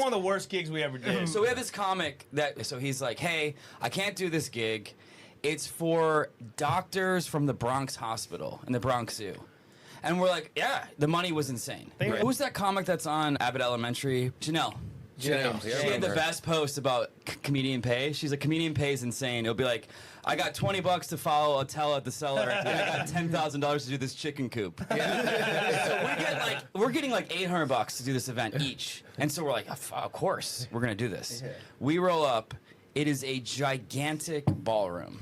One of the worst gigs we ever did. So we have this comic so he's like, hey, I can't do this gig. It's for doctors from the Bronx Hospital and the Bronx Zoo. And we're like, yeah, the money was insane. Who's that comic that's on Abbott Elementary? Janelle. She had the best post about comedian pay. She's like, comedian pay is insane. It'll be like, I got $20 to follow Attella at the cellar, and I got $10,000 to do this chicken coop. So we're getting like $800 to do this event each, and so we're like, of course, we're gonna do this. Yeah. We roll up. It is a gigantic ballroom.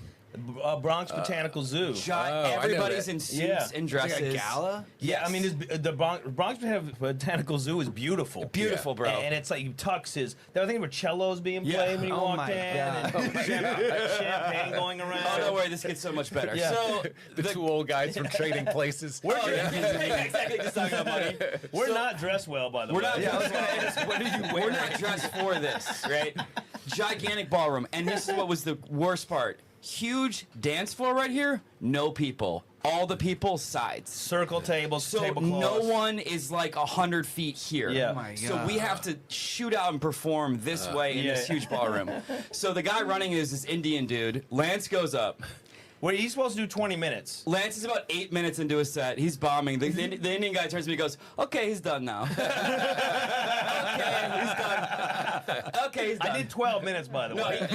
Bronx Botanical Zoo. Everybody's in suits and dresses. It's like a gala? Yeah, I mean, the Bronx Botanical Zoo is beautiful. Beautiful, bro. And it's like Tux is. I think there were cellos being played when you walked in, and champagne going around. Oh, don't worry, this gets so much better. Yeah. So the two old guys from Trading Places. Exactly, just talking about money. We're not dressed well, by the way. What are you wearing? We're not dressed for this, right? Gigantic ballroom, and this is what was the worst part. Huge dance floor right here, no people. All the people sides. Circle tables, so tablecloths. No one is like 100 feet here. Yeah. Oh my God. So we have to shoot out and perform this way in this huge ballroom. So the guy running is this Indian dude. Lance goes up. Well, he's supposed to do 20 minutes. Lance is about 8 minutes into his set. He's bombing. The Indian guy turns to me and goes, okay, he's done now. Okay, he's done. Okay, he's done. I did 12 minutes, by the way.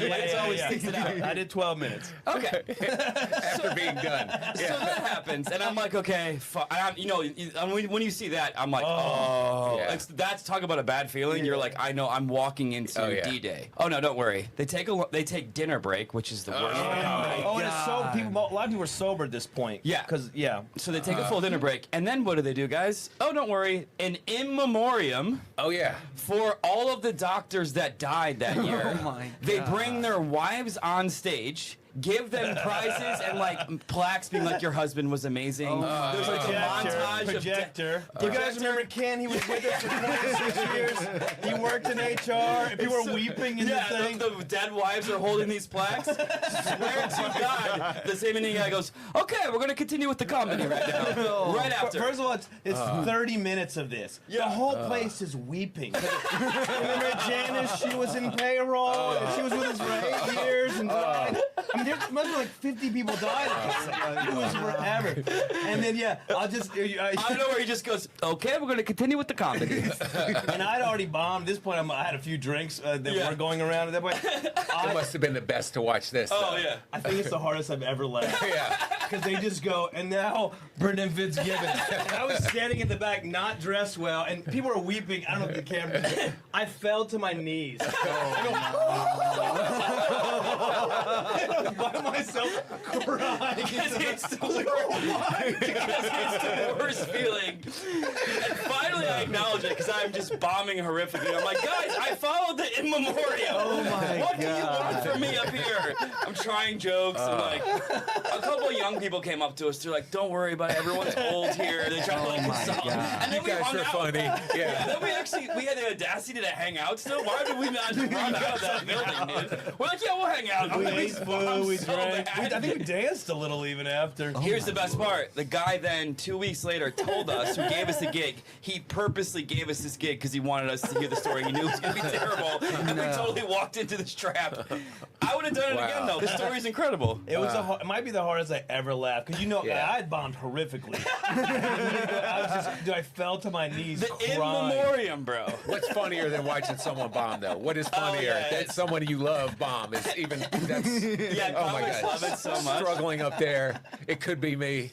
Lance always sticks it out. I did 12 minutes. Okay. After being done. So that happens, and I'm like, okay, when you see that, I'm like, that's talk about a bad feeling. You're like, I know, I'm walking into D-Day. Oh no, don't worry. They take dinner break, which is the worst. Oh, and it's so a lot of people are sober at this point. Yeah. So they take a full dinner break, and then what do they do, guys? Oh, don't worry, an in memoriam. Oh yeah. For all of the doctors that died that year. Oh my God. They bring their wives on stage, give them prizes and like plaques being like, your husband was amazing. There's like a montage projector. You guys remember Ken? He was with us for 26 years. He worked in HR. If you were weeping in the thing. The dead wives are holding these plaques. Swear to God. The same Indian guy goes, okay, we're going to continue with the comedy right now. Right after. First of all, it's 30 minutes of this. The whole place is weeping. Remember Janice? She was in payroll. And she was with us for 8 years and died. I mean, there must be like 50 people died. It was forever. And then, I don't know where he just goes, okay, we're going to continue with the comedy. And I'd already bombed. At this point, I had a few drinks that were going around at that point. It must have been the best to watch this. Yeah. I think it's the hardest I've ever laughed. Yeah. Because they just go, and now Brendan Fitzgibbons. And I was standing in the back, not dressed well, and people were weeping. I don't know if the camera. I fell to my knees. By myself crying. It's the worst feeling. And finally I acknowledge it because I'm just bombing horrifically. I'm like, guys, I followed the in memoriam. Oh my What can you want from me up here? I'm trying jokes and like a couple of young people came up to us. They're like, don't worry about it. Everyone's old here. They try to like console. And then You guys are funny. Yeah. And then we had the audacity to hang out still. Why did we not run out of that building, dude? We're like, yeah, we'll hang out. We ate food, we so drank. bad. I think we danced a little even after. Here's the best part. The guy then, 2 weeks later, told us, who gave us the gig, he purposely gave us this gig because he wanted us to hear the story. He knew it was going to be terrible. And we totally walked into this trap. I would have done it again, though. The story's incredible. It was it might be the hardest I ever laughed. Because I had bombed horrifically. I fell to my knees The in crying. memoriam, bro. What's funnier than watching someone bomb, though? What is funnier? That someone you love bomb is even. That's, Yeah, oh my I God. love it so much. Struggling up there. It could be me.